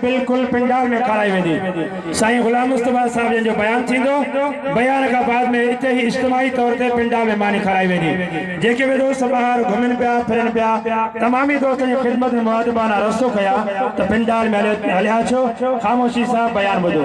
बिल्कुल पिंडाल में खड़ाई वेंदी। साईं गुलाम मुस्तफा साहब जो बयान थींदो, बयान का बाद में इते ही इज्तिमाई तौर ते पिंडाल में मानी खड़ाई वेंदी। जेके भी दोस्त बाहर घुमन पिया फिरन पिया तमामी दोस्तन जी खिदमत में मुआदबाना रस्तो कया तो पिंडाल में हलिया छो। खामोशी साहब बयान बुधो।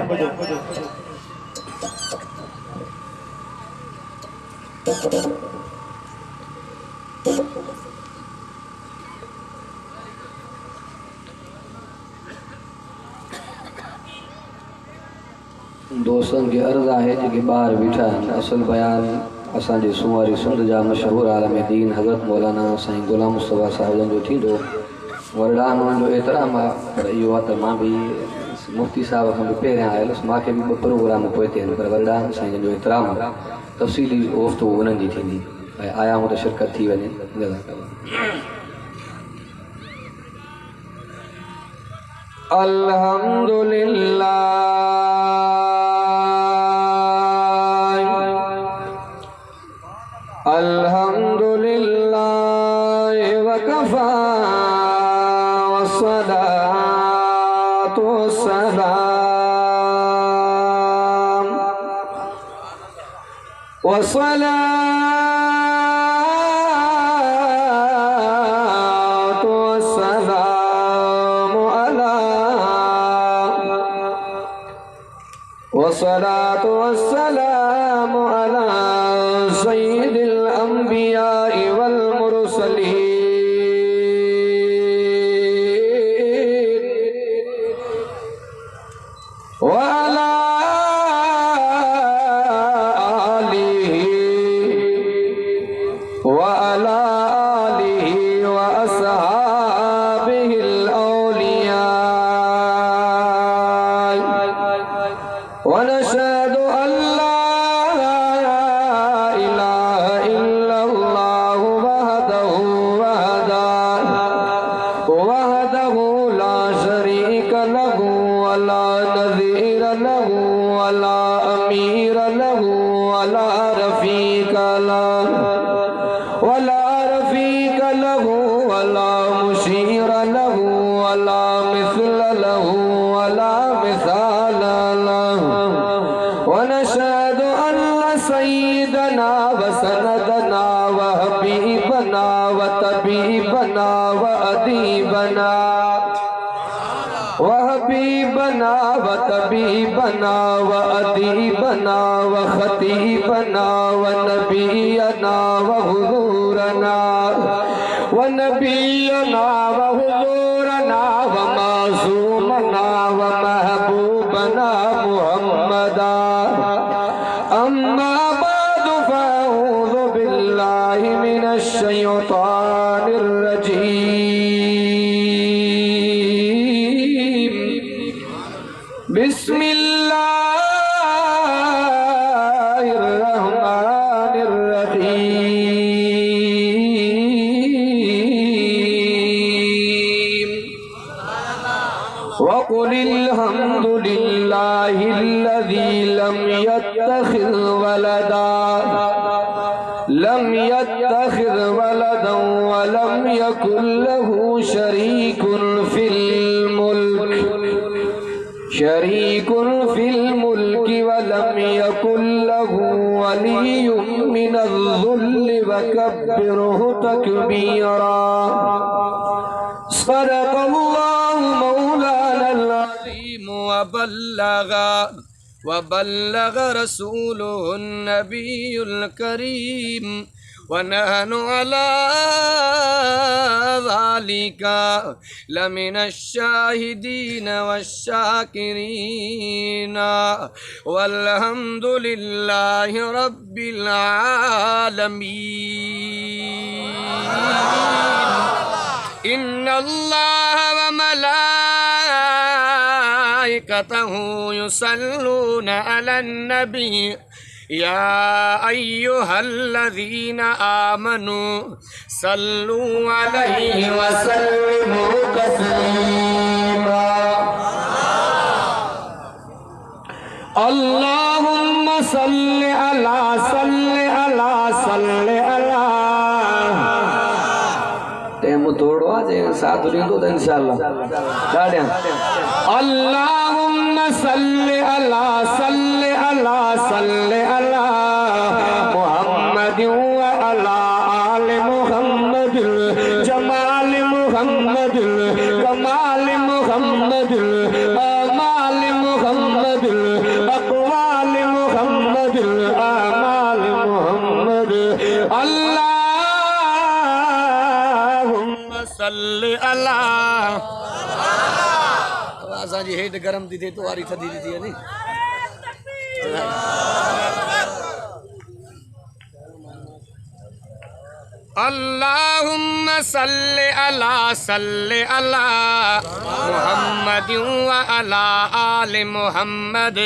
दोस्तन की अर्ज है जी बाहर बीठा असल बयान असांजे सुवारी सुंद जा मशहूर आलम दीन हज़रत मौलाना साईं गुलाम मुस्तफा साहब जो थींदो वरदान जो एतराम आहे। पर इहो आहे त मां भी मुफ्ती साहब खां भी पहिरियां आयुसि, मूंखे भी ॿ प्रोग्राम पोइ थियनि, पर वरदान साईं जो एतराम तफ़सीली गुफ़्तगू उन्हनि जी थींदी ऐं आया हूं त शिरकत थी वञे। अल्हम्दुलिल्लाह अल्हम्दुलिल्लाह वकफा वस्सलातु वस्सलाम वस्सलातु वस्सलाम अला वस्सलातु वस्सलाम अला सय्यिदिल अंबिया वल मुरसलीन व अला आलिहि व अला आलिहि व अस्हाबिहिल औलिया व नशहदु अल्ला ونشهد أن سيدنا وسندنا وحبيبنا وطبيبنا وأديبنا وحبيبنا وطبيبنا وأديبنا وخطيبنا ونبينا وحضورنا ونبينا وحضورنا ومعصومنا ومحبوبنا محمدا أما بعد فأعوذ بالله من الشيطان الرجيم بسم الله الرحمن الرحيم وقل الحمد لله الذي لم يتخذ ولدا ولم يكن له شريك في الملك ولم يكن له ولي من الذل وكبره تكبيرا صدق الله مولانا العظيم وبلغ رسوله النبي الكريم ونحن على ذلك لمن الشاهدين والشاكرين والحمد لله رب العالمين. إن الله وملائكته يصلون على النبي يا أيها الذين آمنوا صلوا عليه وسلموا تسليما. اللهم صل على टेम थोड़ो आहे साथ ॾींदो त इंशाअल्लाह ॾाढियां अल्लाहुम्मा सल्ली अला सल्ली अला सल्ली अला मुहम्मद व अला आले मुहम्मद जमाल मुहम्मद कमाल मुहम्मद अमाल मुहम्मद अक़वाल मुहम्मद अमाल मुहम्मद अल्लाहुम्मा सल्ली अला असांजी हेठि गरम थी थिए तो वारी थधी थी थिए नी अल्लाहुम्मा सल्ली अला मुहम्मद व अला आले मुहम्मद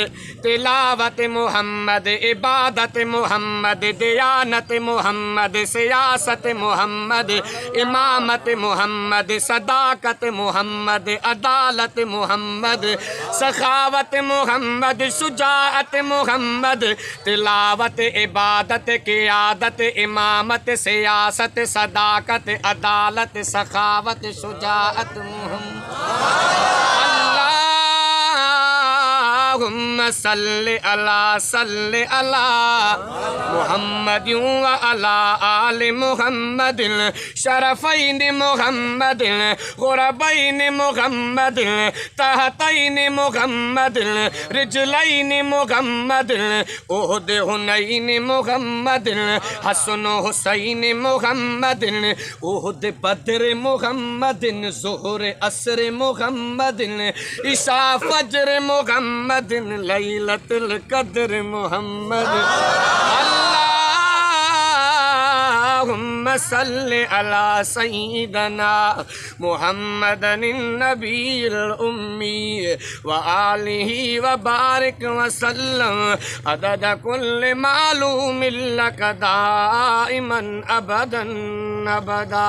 तिलावत मुहम्मद इबादत मुहम्मद दियानत मुहम्मद सियासत मुहम्मद इमामत मुहम्मद सदाकत मुहम्मद अदालत मुहम्मद सखावत मुहम्मद शुजाअत मुहम्मद तिलावत इबादत क़ियादत इमामत सियासत सदाकत अदालत सखावत शुजाअत मुहम्मद अल्लाहुम्मा सल्ली अला मुहम्मद व अला आले मुहम्मद शरफैन मुहम्मद गुरबैन मुहम्मद तहतैन मुहम्मद रिजलैन मुहम्मद उहद हुनैन मुहम्मद हसन हुसैन मुहम्मद उहद बद्र मुहम्मद ज़ुहर असर मुहम्मद इशा फज्र मुहम्मद लैलतुल कद्र मुहम्मद अल्लाहुम्मा सल्ली अला सय्यिदना मुहम्मदन नबील उम्मी व आलिहि व बारिक व सल्लम अदद कुल्ल मालूमिन लक दाइमन अबदन अबदा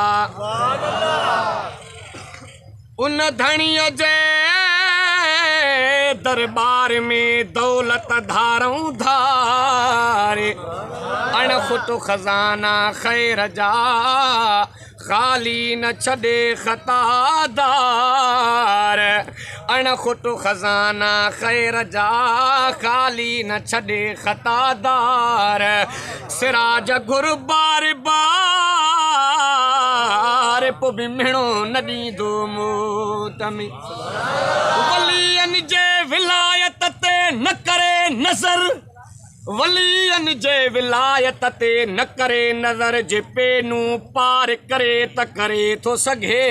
उन धणिय जे दरबार में दौलत धारूं धारे अणखुट खजाना खैर जा खाली न छॾे ख़तादार अणखुट खजाना खैर जा खाली न छॾे ख़तादार सिराज घुर बार बार पोइ बि मिणो न ॾींदो मूत में वलियन जे विलायत ते न करे नज़र वलियन जे विलायत ते न करे नज़र जे पेनू पार करे त करे थो सघे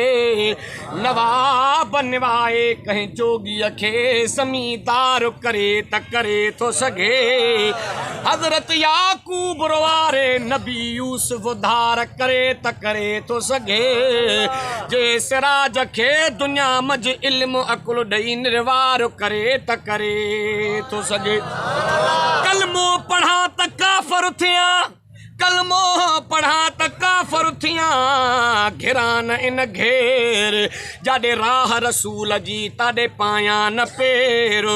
नवाब निवाए कंहिं जोगीअ खे ज़मींदार करे त करे थो सघे हज़रत याकूब वारे नबी यूसुफ धार करे त करे थो सघे जे सिराज खे दुनिया मज इल्म अकुल ॾेई निर्वार करे त करे थो सघे कलमो पढ़ा त काफ़र थिया कलमो पढ़ा त काफ़र थिया घिरान इन घेर जाॾे राह रसूल जी ताॾे पायां न पेर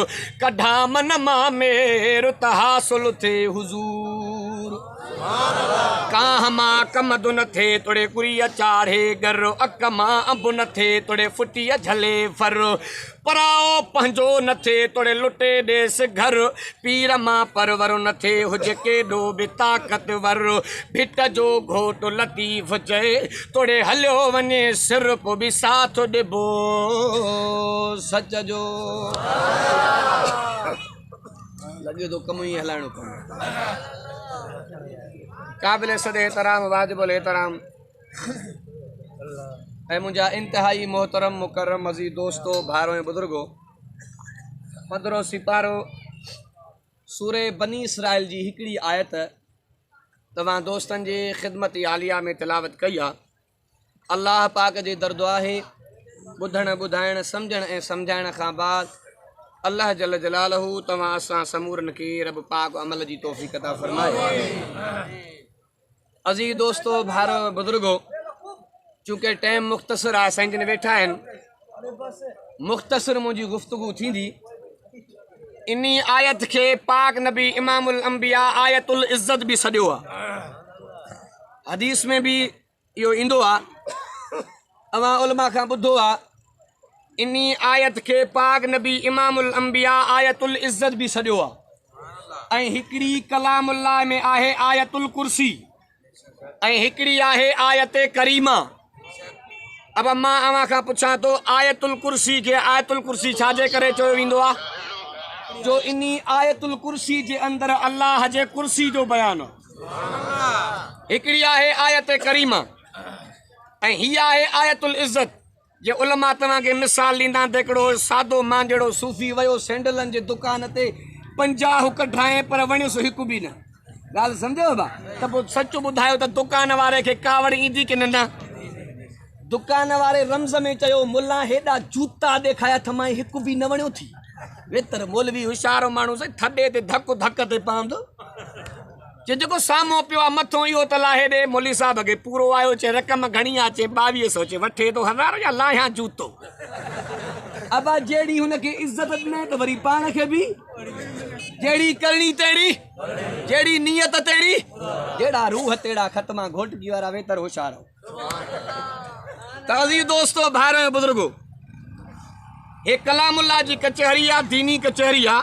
कढा मन मां मेर त हासिल थिए हुज़ूर काह मां कमदु न थे तोड़े कुड़ीअ चाढ़े गर अक मां अंब न थे तोड़े फुटीअ झले फर पराओ पंहिंजो न थे तोड़े लुटे ॾेस घर पीर मां परवर न थे हुजे केॾो बि ताक़तवर भिट जो घोट लतीफ़ चए तोड़े हलियो वञे सिर पोइ बि साथ ॾिबो सच जो लॻे थो कम ई हलाइणो पवंदो काबिल सद एहतराम वाजिबुल एहतराम ऐं मुंहिंजा इंतिहाई मोहतरम मुकर्रम अज़ीज़ दोस्तो भाइरो ऐं बुज़ुर्गो 15 सिपारो सूरे बनी इसराइल जी हिकिड़ी आयत तव्हां दोस्तनि जे ख़िदमत आलिया में तिलावत कई आहे अल्लाह पाक जे दरदो आहे ॿुधणु ॿुधाइणु सम्झणु ऐं सम्झाइण खां बाद अल्लाह जल जलालहू तव्हां असां समूरनि खे रब पाक अमल जी तौफ़ीक़ अता फ़रमाए अज़ीज़ दोस्तो भाइरो बुज़ुर्गो चूंकि टाइम मुख़्तसिर आहे साईं जन वेठा आहिनि मुख़्तसिर मुंहिंजी गुफ़्तगू थींदी इन आयत खे पाक नबी इमामुल अंबिया आयतुल इज़्ज़त बि सॾियो आहे हदीस में बि इहो ईंदो आहे अवां उलमा खां ॿुधो आहे इन्ही आयत के पाक नबी इमामुल अंबिया आयतुल इज़्ज़त भी सॼो आहे ऐं हिकिड़ी कलामुल्लाह में आहे आयतुल कुर्सी ऐं हिकिड़ी आहे आयत करीमा। अब मां अवां खां पुछां थो आयतुल कुर्सी के आयतुल कुर्सी छाजे करे चयो वेंदो आहे जो इन्ही आयतुल कुर्सी जे अंदर अल्लाह जे कुर्सी जो बयान हिकिड़ी आहे आयत करीमा ऐं ही आहे आयतुल इज़्ज़त। जे उलमा तव्हांखे मिसाल ॾींदा त हिकिड़ो सादो मांजड़ो सूफ़ी वियो सैंडलनि जे दुकान ते 50 हुक ठाहे पर वणियुसि हिकु बि न। ॻाल्हि सम्झो भाउ त पोइ सच ॿुधायो त दुकान वारे खे कावड़ ईंदी की न? दुकान वारे रम्ज़ में चयो मुल्ला हेॾा जूता ॾेखारिया त मां हिकु बि न वणियो थी। वेतर मौलवी होशियारो माण्हू साईं थॾे ते धक ते पवंदो जेको साम्हूं पियो आहे मथो इहो त लाहे ॾे मौली साहब खे पूरो आयो चए रक़म घणी आहे चए 2200 चए वठे थो 1000 या लाहियां जूतो। अब जहिड़ी हुनखे इज़त ॾिने त वरी पाण खे बि जहिड़ी करणी तहिड़ी जहिड़ी नियत तहिड़ी जहिड़ा रूह तहिड़ा ख़तमा घोटकी वारा वेतर होशियारो। ताज़ी दोस्तो भाइरो बुज़ुर्गो हे कलामुल्लाह जी कचहरी आहे दीनी कचहरी आहे।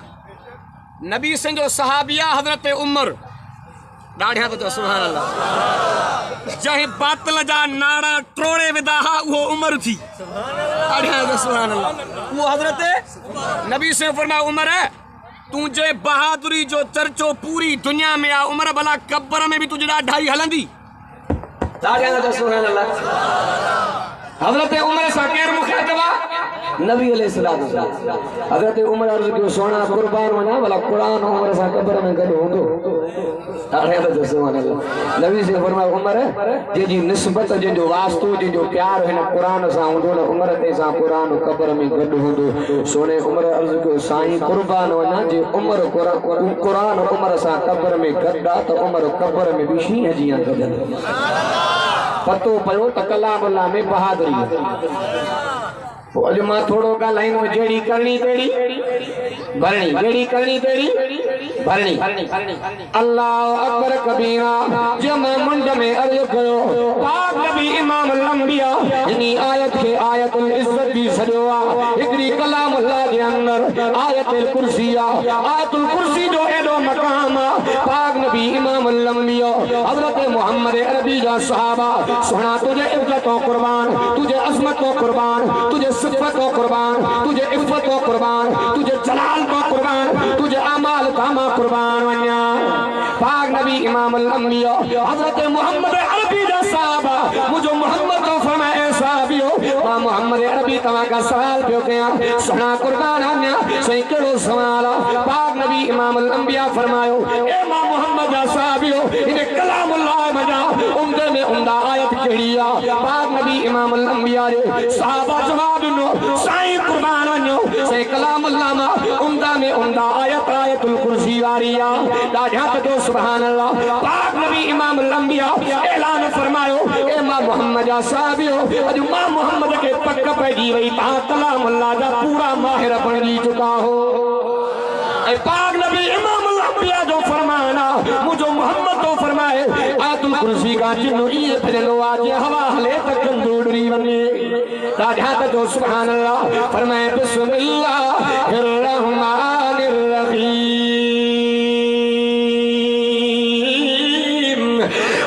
नबी संजो सहाबिया हज़रत उमर ॾाढिया तो सुभान अल्लाह जंहिं बातिल जा नारा ट्रोड़े विधा हा उहो उमर थी ॾाढिया तो सुभान अल्लाह। उहो हज़रत नबी से फरमाया उमर तुझे बहादुरी जो चर्चो पूरी दुनिया में आ उमर भला कब्र में भी तुझे ढाई हलंदी। ॾाढिया तो सुभान अल्लाह। हज़रत उमर सां केरु मुखातिब आहे? नबी अलैहिस्सलाम। हज़रत उमर अर्ज़ कयो सोना कुर्बान वञा भला कुरान उमर सां कब्र में गॾु हूंदो। नबी से फरमाया उमर जंहिंजी निस्बत जंहिंजो वास्तो जंहिंजो प्यार हिन क़ुरान सां हूंदो न उमर ते सां क़ुरान कब्र में गॾु हूंदो। सोने उमर अर्ज़ कयो साईं कुर्बान वञा जे उमर क़ुरान उमर सां कब्र में गॾु आहे त उमर कब्र में बि शींहं जीअं गॾंदो। पतो पियो त कलामुल्लाह में बहादुरी अॼु मां थोड़ो ॻाल्हाईंदो जहिड़ी करणी तहिड़ी भरणी जहिड़ी करणी तहिड़ी भरणी। अल्लाह अकबर कबीरा जमा मुंड में अर्ज़ कयो पाक नबी इमामुल अंबिया इन्ही आयत के आयतुल इज़्ज़त भी सॼो आहे। हिकिड़ी कलामुल्लाह जे अंदर आयतुल कुर्सी आहे। आयतुल कुर्सी जो एॾो मक़ाम आहे पाक नबी इमामुल अंबिया हज़रत मोहम्मद अरबी जा सहाबा सुना तुझे इज्जतों कुर्बान तुझे अज़मतों कुर्बान तुझे सिफ़त को कुर्बान तुझे इफ़्फ़त को कुर्बान तुझे जलाल को कुर्बान तुझे अमाल कामा कुर्बान वन्या। पाक नबी इमामुल अंबिया हज़रत मोहम्मद अरबी जा सहाबा मुझे मोहम्मद को फरमाए साहबियो मां मोहम्मद अरबी तव्हां का सवाल पियो कयां सुना कुर्बान वन्या सही कहिड़ो सवाल आहे? पाक नबी इमामुल अंबिया फरमायो ए मां मोहम्मद जा सहाबियो इन कलामुल्लाह मजा उम्दे में उम्दा आयत कहिड़ी आहे? पाक नबी इमामुल अंबिया जे सहाबा जवाब साईं कुर्बान वञो से कलामुल्लाह मां उम्दा में उम्दा आयत आयतुल कुर्सी वारी आहे। ॾाढा तो सुभान अल्लाह। पाक नबी इमामुल अंबिया ऐलान फरमायो ए मां मोहम्मद जा साहबियो अॼु मां मोहम्मद के पक पइजी वई तव्हां कलामुल्लाह जा पूरा माहिर बणजी चुका हो। ऐं पाक नबी इमामुल अंबिया जो फरमान आहे मुझो मोहम्मद तो फरमाए आयतुल कुर्सी का चिन्ह इहे फिरंदो आहे जे हवा हले त कंदो उॾरी वञे। ॾाढा तो सुभान अल्लाह। फरमाए बिस्मिल्लाहिर रहमानिर रहीम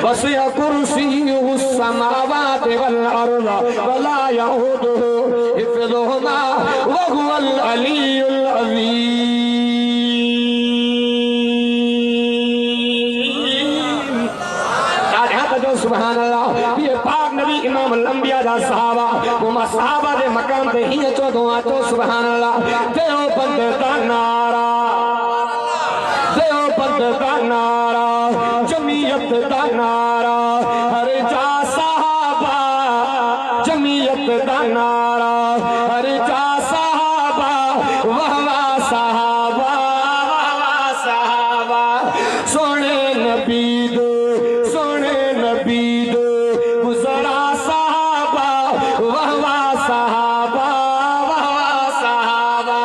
वसिअ कुर्सियुहुस समावाति वल अर्ज़ वला यऊदुहु हिफ़्ज़ुहुमा व हुवल अलियुल अज़ीम। ॾाढा तो सुभान अल्लाह। ये पाक नबी इमामुल अंबिया जा सहाबा उमा सहाबा दे मकाम ते हीअं चवंदो आहे तो सुभान अल्लाह। देवबंद का नारा देवबंद का नारा जमीयत का नारा हर जा सहाबा जमीयत का नारा हर जा सहाबा वाह वाह सहाबा वाह सहाबा सोने नबी दो गुजरा सहाबा वाह वाह सहाबा वाह वाह सहाबा।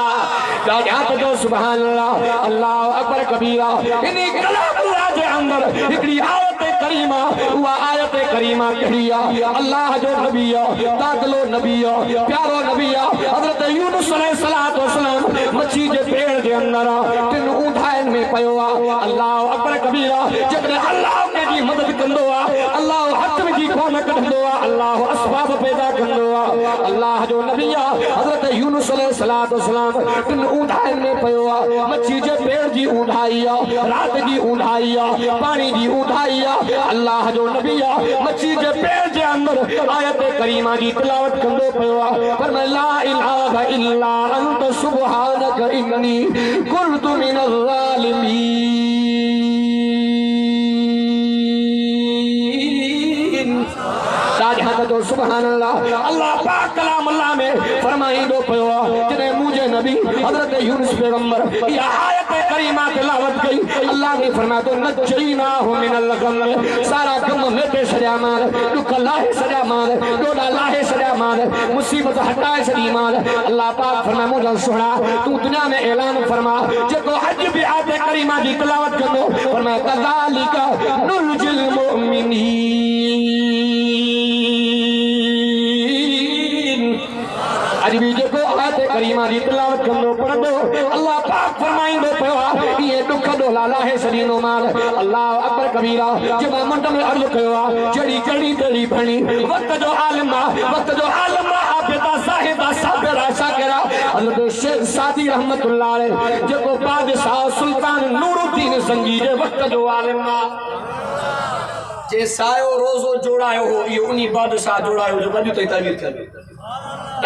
ॾाढा तो सुभान अल्लाह। अल्लाह अकबर कबीरा इन कलामुल्लाह जे अंदर हिकिड़ी आयत करीमा हुआ आयत करीमा कहिया अल्लाह जो नबी दादलो नबी प्यारो नबी हजरत यूनुस अलैहिस्सलातु वस्सलाम मच्छी जे पेड़ जे अंदर तिन ऊंधाइन में पयो अल्लाह अकबर कबीरा जॾहिं अल्लाह के जी मदद कंदो अल्लाह हथ में जी कोन कढंदो अल्लाह असबाब पैदा कंदो अल्लाह जो नबी हजरत यूनुस अलैहिस्सलातु वस्सलाम तिन ऊंधाइन में पयो मच्छी जे पेड़ जी ऊंधाई रात जी ऊंधाई पानी जी ऊंधाई अल्लाह जो नबी मच्छी जे पेड़ जे अंदर आयत करीमा जी तिलावत कंदो पयो पर ला इलाहा इल्ला अंत सुब्हानक इन्नी कुन्तु मिनल ज़ालिमीन। तो सुभान अल्लाह अल्लाह पाक कलाम अल्लाह में फरमाइंदो पयो जने मुझे नबी हजरत यूनुस पैगंबर ये आयत करीमा तिलावत कई अल्लाह ने फरमाया तो नजैना हु मिनल गम सारा गम मेटे सजा मार दुख लाहे सजा मार डोडा लाहे सजा मार मुसीबत हटाए सजी मार अल्लाह पाक फरमाया मुझे सुना तू दुनिया में ऐलान फरमा जेको हज भी आयत करीमा जी तिलावत कंदो फरमाया कज़ालिका नुरजिल मुमिनीन। अज भी जेको आयत करीमा जी तिलावत कंदो पढ़ंदो अल्लाह पाक फरमाइंदो पयो ये दुख डोला लाहे सदीनो मार अल्लाह अकबर कबीरा जब मंड में अर्ज कयो जड़ी जड़ी तेरी भणी वक्त जो आलिम आबिदा साहिबा साबिरा शाकिरा हजरत शेख सादी रहमतुल्लाह अलैह जेको बादशाह सुल्तान नूरुद्दीन संगी जे वक्त जो आलिम जे सायो रोजो जोड़ायो हो ये उन्हीं बादशाह जोड़ायो जो कभी तो ताबीर चले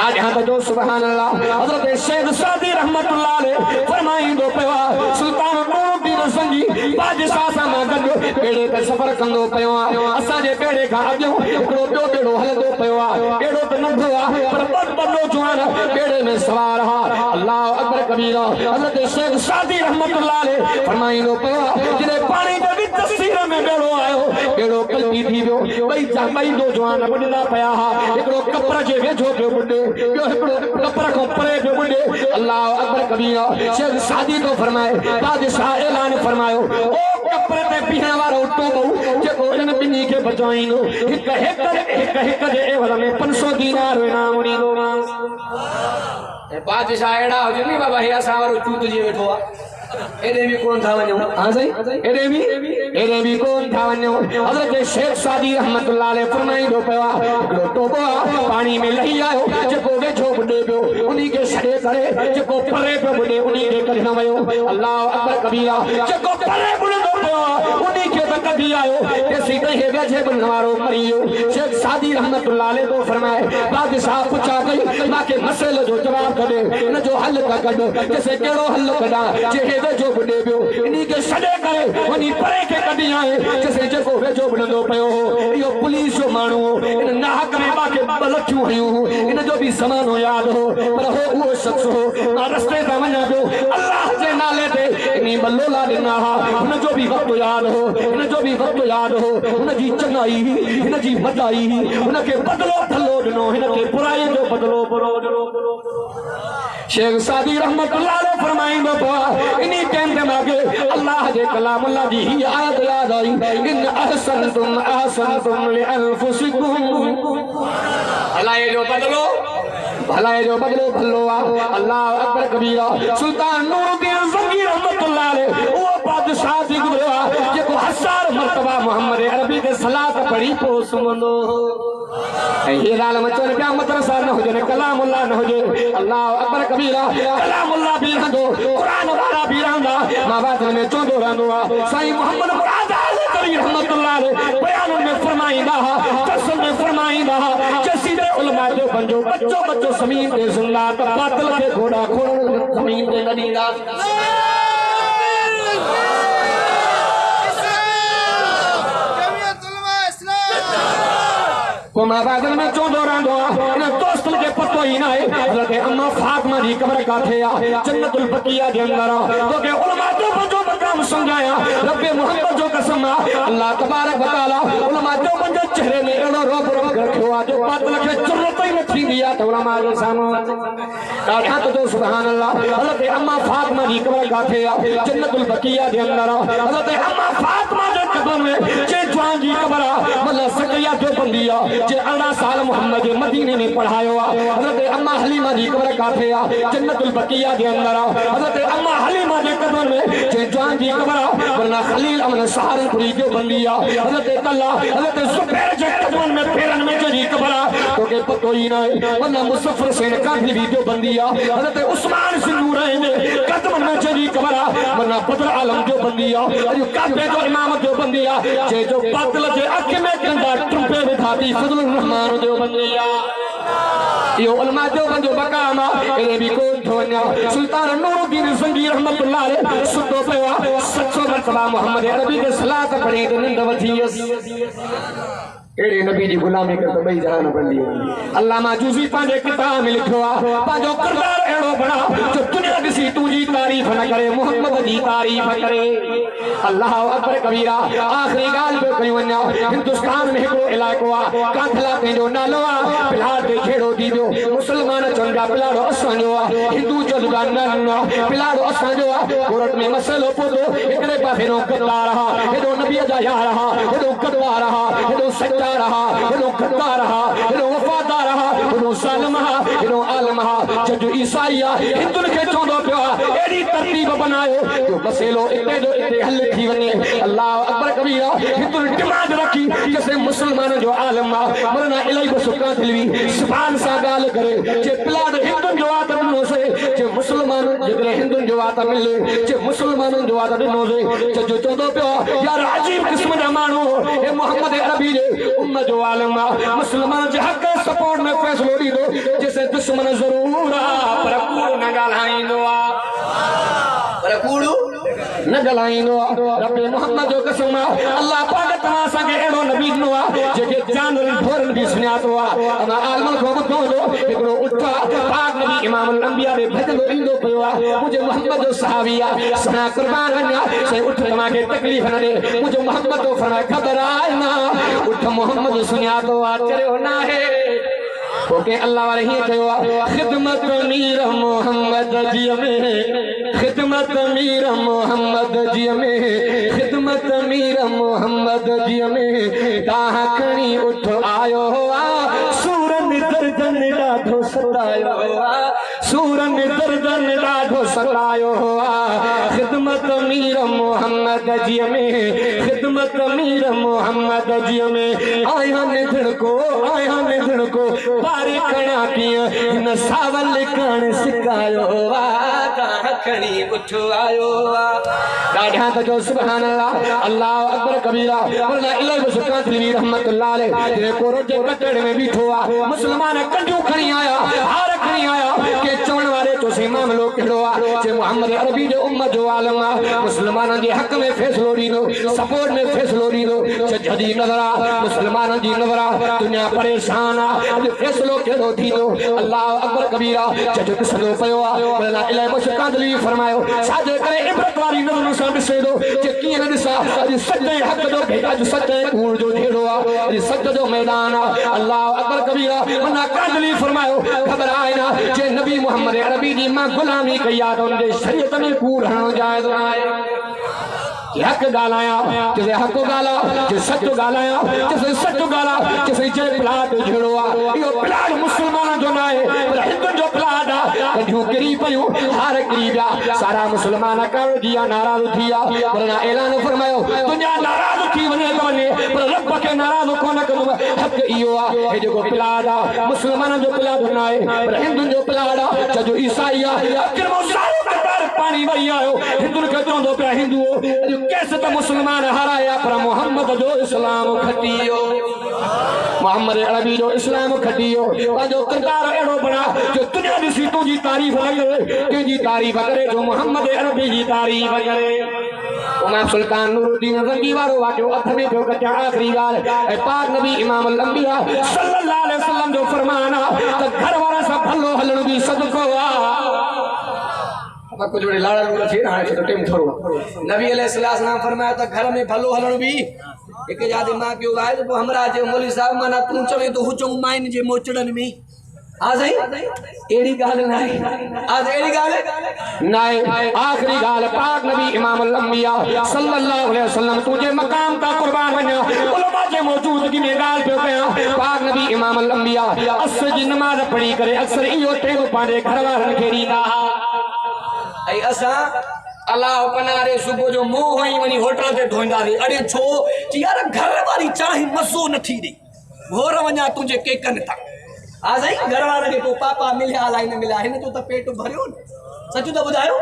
आज हां तो सुभान अल्लाह हजरत शेख सादी रहमतुल्लाह अलैह फरमाइंदो पयो सुल्तान नूरुद्दीन संगी बादशाह सा गड बेड़े पे सफर कंदो पयो असा जे बेड़े का अगो एकड़ो ॿियो बेड़ो हलंदो पयो बेड़ो त नंढो पर बड़ो जवान बेड़े में सवार अल्लाह अकबर कबीरा हजरत शेख सादी रहमतुल्लाह अलैह फरमाइंदो पयो जने पानी जे विच तस्वीर में बेड़ो आयो बेड़ो कल्पी थी वियो बई दो जवान बुॾा पया एकड़ो कपर जे वेझो पियो बुॾे कपर को परे पियो बुॾे अल्लाह अकबर कबीरा शेख सादी तो फरमाए बादशाह ऐलान फरमायो ओ कपर ते पीहण वारो टोबो जेको इन बिनी के बचाइनो हिक जे एवज में 500 दीनार इनाम ॾींदो बादशाह एड़ा हुजे नी बाबा हे असां वारो चूत जी वेठो एडे भी कौन था वन्यो हां सही एडे भी कौन था वन्यो हजरत शेख सादी रहमतुल्लाह अलैह फरमाइंदो पयो टोबो पानी में लही आयो जेको वेझो बुॾे पियो उनी के छड़े करे जेको परे पियो बुॾे उनी के कढण वयो अल्लाह अकबर कबीरा जेको परे बुॾंदो पियो उनी के त कढी आयो ते सीधे हे वेझे बुॾण वारो मरियो शेख सादी रहमतुल्लाह अलैह तो फरमाए बादशाह पुछा गई माके मसले जो जवाब कढे इन जो हल का कढ जैसे केड़ो हल कढा जे वेझो बुॾे पियो इनी के छड़े करे वनी परे के कढी आए जैसे जेको वेझो बुॾंदो पियो इहो पुलिस जो माण्हू इन नाहक में माके बलठियूं हुयूं इन जो भी ज़मानो याद हो पर हो वो शख्स हो मां रस्ते पे वञा पियो अल्लाह जे नाले ते इनी बल्लोला ॾिना हुन जो भी वक्त याद हो हुन जो भी वक्त याद हो हुन जी चङाई हिन जी मदाई हुन के बदलो भलो ॾिनो हिन के बुराई जो बदलो बुरो ॾिनो शेख सादी रहमतुल्लाह अलैह फरमाइंदो पियो इनी टाइम ते मागे अल्लाह जे कलाम अल्लाह जी ही आयत याद आई इन अहसनतुम लिअनफुसिकुम भलाई जो बदलो भलो अल्लाह अकबर कबीरा सुल्तान नूरुद्दीन संगी रहमतुल्लाह अलैह वो बादशाह जी गुजरा जेको 1000 मर्तबा मोहम्मद अरबी के सलात पढ़ी पो सुमंदो ये गाल मचन क्या मदरसा न हो जने कलामुल्लाह न हो जे अल्लाह अकबर कबीरा कलामुल्लाह भी रहंदो कुरान वाला भी रहंदा मां बात में चोंदो रहंदो साईं मोहम्मद मुराद अली कबीर रहमतुल्लाह अलैह बयान में फरमाइंदा कसम में फरमाइंदा जसीदे उलमा जो बंजो बच्चो जमीन पे जिंदा त बातिल के घोड़ा खोड़ जमीन पे न दींदा को मां बादल में चोंदो रहंदो इन दोस्त के पतो ही ना है हज़रत अम्मा फातिमा जी कब्र काथे आ जन्नतुल बकिया के अंदर तोके उलमा तो बंजो मकाम समझाया रब्बे मोहम्मद जो कसम अल्लाह तबारक व तआला उलमा तो बंजो चेहरे में एड़ो रोब रोब रखियो आ जो बात लखे जरूरत ही न थींदी आ त उलमा जे साम्हूं ॾाढा तो सुभान अल्लाह हज़रत अम्मा फातिमा जी कब्र काथे आ जन्नतुल बकिया के अंदर हज़रत अम्मा फातिमा जे कदम में जे जवान जी कब्र मतलब सकैया जो बंदी आ जे 18 साल मोहम्मद मदीने में पढ़ायो आ हज़रत अम्मा हलीमा जी कब्र काथे आ जन्नतुल बकिया के अंदर हज़रत अम्मा हलीमा जे कदम में जे जवान जी कब्र वरना खलील अमन सहारनपुरी जो बंदी आ हज़रत तल्ला हज़रत जुबैर जे कदम में फेरन में जी कब्र तो के पतो ही ना वरना मुसफ़र हुसैन काफी भी जो बंदी आ हज़रत उस्मान सिंदूरैन कदम में जी कब्र वरना बदर आलम जो बंदी आ अजो काफे जो इमाम जो बंदी आ जे जो बादल जे अख में कंदा ट्रुपे विधाती फजलुर रहमान जो बंदी आ यो उलमा जो बंजो मकाम ए भी को थोन्या सुल्तान नूरुद्दीन ज़ंगी रहमतुल्लाह अलैह सुतो पया 700 मरतबा मोहम्मद अरबी के सलात पढ़ी तो निंद वथियस एड़े नबी जी गुलामी कर तो बई जहान बंदी अल्लामा जूजी पांजे किताब में लिखो आ पांजो किरदार एड़ो बना जो दुनिया दिसी तुजी तारीफ न करे मोहम्मद जी तारीफ करे अल्लाह अकबर कबीरा आखिरी गाल पे कयो वन्या हिंदुस्तान में को इलाको आ काठला तेजो नालो आ बिलाड़ के खेड़ो दीजो मुसलमान चंगा बिलाड़ो असांजो आ हिंदू चलगा न बिलाड़ो असांजो आ कोर्ट में मसलो पोदो एकरे पासे नो गद्दा रहा हेदो नबी जा यार रहा हेदो गद्दा रहा हेदो सच्चा रहा हेदो गद्दा रहा हेदो वफादार रहा हेदो सालम रहा हेदो आलम रहा जब ईसाई हिंदुन के चोंदो पियो एडी तरतीब बनायो तो मसलो इते जो इते हल थी वने अल्लाह अकबर कबीरा हिंदुन डिमांड रखी जैसे मुसलमान जो आलम मरना इलाई को सुका दिलवी सुभान सा गाल करे जे प्लाड हिंदुन जो आत नो से जे मुसलमान जदरे हिंदुन जो आत मिले जे मुसलमान जो आत नो से जो चोंदो पियो यार अजीब किस्म जा मानो ए मोहम्मद अरबी जे उम्मत जो आलम मुसलमान जे हक सपोर्ट में फैसलो दी दो जैसे दुश्मन जरूर पर कूड़ न गालाइंदो पर कूड़ न गलाइंदो रब्बे मोहम्मद जो कसम अल्लाह पाक तमा संगे एड़ो नबी नो जेके जानवर ढोरन भी सुनियातो अमा आलमन को बतो एकड़ो उठा पाक नबी इमामुल अंबिया रे भजलो इंदो पयो मुझे मोहम्मद जो सहाबिया सना कुर्बान वन्या से उठ तमा के तकलीफ न दे मुझे मोहम्मद तो फरमाए खबर आए ना उठ मोहम्मद सुनियातो चरियो ना है ओके अल्लाह वाले ही कहो खिदमत मीर मोहम्मद जी में खिदमत मीर मोहम्मद जी में खिदमत मीर मोहम्मद जी में ताहा खणी उठ आयो सूरन दर्दन ॾाढो सतायो सूरन दर्दन ॾाढो सतायो खिदमत मीर मोहम्मद जी में खिदमत मीर मोहम्मद जी में आया निधड़ को बारी कणा किया न सावल कण सिकायो खणी उठ आयो ॾाढा त जो सुभान अल्लाह अल्लाह अकबर कबीरा वरना इलाही सुका दिलवी रहमतुल्लाह अलैह जे कोरो जे कटड़ में बीठो आ मुसलमान कंजू खणी आया हार खणी आया के चवण वाले तो से मामलो केड़ो आ जे मोहम्मद अरबी जो उम्मत जो आलम आ मुसलमानन जे हक में फैसलो दीनो सपोर्ट में फैसलो दीनो जदी नजर आ मुसलमानन जी नजर आ दुनिया परेशान आ अज फैसलो केड़ो दीनो अल्लाह अकबर कबीरा जद किसलो पयो आ वरना इलाही मुशका दिलवी फरमायो साजे करे इबरत वाली नजर से ॾिसे थो जे कीअं न ॾिसां अॼु सचे हक़ जो अॼु सचे कूड़ जो ढेरो आहे अॼु सच जो मैदान आहे अल्लाह अकबर कबीरा मना कादली फरमायो ख़बर आहे न जे नबी मोहम्मद अरबी जी मां गुलामी कई आहे त उनजे शरीयत में कूड़ हणणु जाइज़ न आहे हक गालाया जैसे हक गाला जे सच गालाया जैसे सच गाला जैसे जे प्लाट झेड़ो आ यो प्लाट मुसलमान जो ना है पर हिंदू जो प्लाट आ कढियो करी पयो हार करी जा सारा मुसलमान कर दिया नाराज थिया वरना ऐलान फरमायो दुनिया नाराज थी वने पर रब के नाराज कोन करो हक इयो आ हे जो प्लाट आ मुसलमान जो प्लाट ना है पर हिंदू जो प्लाट आ जो ईसाई आ अकर मुसलमान कतार पानी वही आयो हिंदू के चोंदो पे हिंदू कैसे तो मुसलमान हराया पर मोहम्मद जो इस्लाम खटियो मोहम्मद अरबी जो इस्लाम खटियो जो किरदार एड़ो बना जो दुनिया दी सीटों जी तारीफ लगे के जी तारीफ करे जो मोहम्मद अरबी जी तारीफ करे इमाम सुल्तान नूरुद्दीन रंगी वारो वाक़ियो अथ में पियो कटिया आख़िरी ॻाल्हि ऐं पाक नबी इमाम अल-अंबिया सल्लल्लाहु अलैहि वसल्लम जो फरमान आहे त घर वारा सां भलो हलण बि सदको आहे। कुछ बड़े लाड़ा लूड़ा थी ना तो टाइम थोड़ो नबी अलैहिस्सलाम फरमाया त घर में भलो हलण बि एक जादे मां क्यों आए तो हमरा जे मौलवी साहब माना तू चवे तो हुचो माइन जे मोचड़न में आ सही एड़ी गाल ना आज एड़ी गाल ना आखिरी गाल पाक नबी इमाम अल-अंबिया सल्लल्लाहु अलैहि वसल्लम तुझे मकाम का कुर्बान वना उलमा के मौजूदगी में गाल पे कया पाक नबी इमाम अल-अंबिया असर जी नमाज पढ़ी करे अक्सर इयो टेम पांडे घर वारन खे ॾींदा ऐं असां अल्लाह पनारे सुबुह जो मुंह होई वनी होटल ते धोईंदासीं अड़े छो कि यार घर वारी चाही मज़ो नथी ॾे घोर वञा तुंहिंजे केकन तक आ सही घर वारनि खे पोइ पापा मिलिया अलाए न मिलिया हिन जो त पेट भरियो न सच तो बुधायो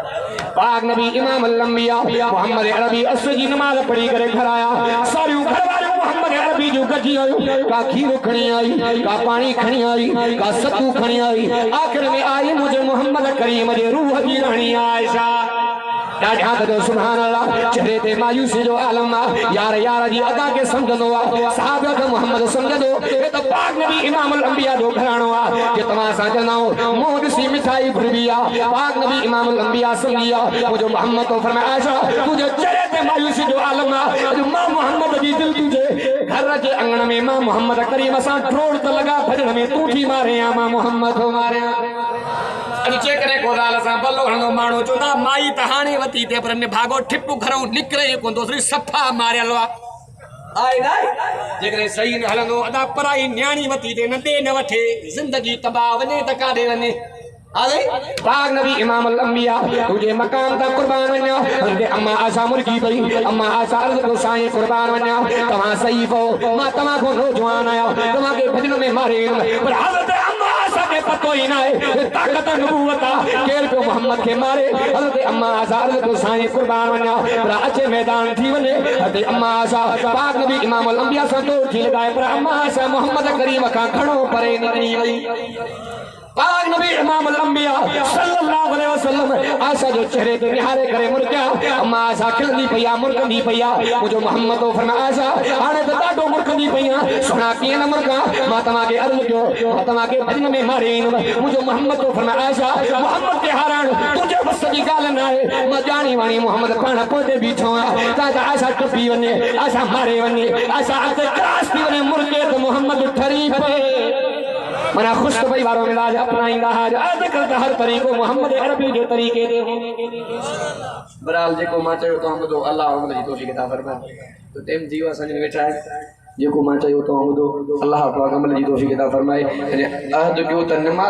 पाक नबी इमाम अल-अंबिया मोहम्मद अरबी असर जी नमाज पढ़ी करे घर आया सारियूं घर वारियूं मोहम्मद अरबी जो गजी आयूं का खीर खणी आई का पानी खणी आई का सत्तू खणी आई आखिर में आई मुझे मोहम्मद करीम जे रूह जी राणी आयशा ॾाढा त सुभान अल्लाह चेहरे ते मायूसी जो आलम यार यार जी अदा के समझंदो आहे साहब त मोहम्मद समझंदो हे त पाक नबी इमाम अल-अंबिया जो घराणो आहे कि तव्हां सां चवंदा मुंह ॾिसी मिठाई भुरबी आहे पाक नबी इमाम अल-अंबिया समझी आहे मुंहिंजो मोहम्मद तो फरमाया आयशा तुंहिंजे चेहरे ते मायूसी जो आलम आहे अॼु मां मोहम्मद जी दिल तुंहिंजे घर जे अंगण में मां मोहम्मद करीम सां ट्रोड़ त लॻा भॼण में तूं थी मारे मां मोहम्मद थो मारे अचे करे कोदाल सां भलो हणंदो माण्हू चवंदा माई त हाणे वती ते पर भागो ठिप घरों निकिरे कोन थो सफ़ा मारियल आहे ना जेकॾहिं सही न हलंदो अदा पराई न्याणी वती ते न ॾे न वठे ज़िंदगी तबाह वञे त काॾे वञे पाक नबी इमाम अल-अंबिया तुझे मकाम ता कुर्बान वन्या हज़रत अम्मा आशा मुर्गी पई अम्मा आशा अर्ज़ को साईं कुर्बान वन्या तव्हां सही को मां तव्हां को नौजवान आया तव्हां के भजन में मारे पर हज़रत अम्मा आशा के पतो ही ना है ताकत नबूवत केर पे मोहम्मद के मारे हज़रत अम्मा आशा अर्ज़ को साईं कुर्बान वन्या पर अच्छे मैदान थी वने हज़रत अम्मा आशा पाक नबी इमाम अल-अंबिया सां तोड़ थी लगाए पर अम्मा आशा मोहम्मद करीम का घणो परे निकरी वई पाक नबी इमाम अल-अंबिया सल्लल्लाहु अलैहि वसल्लम आशा जो चेहरे ते निहारे करे मुर्गा अम्मा आशा खिलंदी पई मुर्गंदी पई मुझो मोहम्मद तो फरमाया आशा हाणे त ॾाढो मुर्गंदी पई सुना कीअं न मुर्गा मां तव्हां खे अर्ज़ कयो मां तव्हां खे भजन में मारे मुझो मोहम्मद तो फरमाया आशा मोहम्मद के हारण तुझे बस जी ॻाल्हि न आहे मां ॼाणी वाणी मोहम्मद पाण पोते बीठो आहियां त आशा टुपी वञे आशा मारे वञे आशा अॻिते क्रॉस थी वञे मुर्गे त मोहम्मद ठरी पए मना खुश तो भाई बारों मिलाज अपनाइंदा हाज आज कल हर तरीको मोहम्मद अरबी जो तरीके दे बराल जेको मां चयो तो हम तो अल्लाह उन जी तौफीक अता फरमाए तो टेम जीवा संजन वेठा है जेको मां चयो तो हम तो अल्लाह पाक अमल जी तौफीक अता फरमाए अहद कयो त नमाज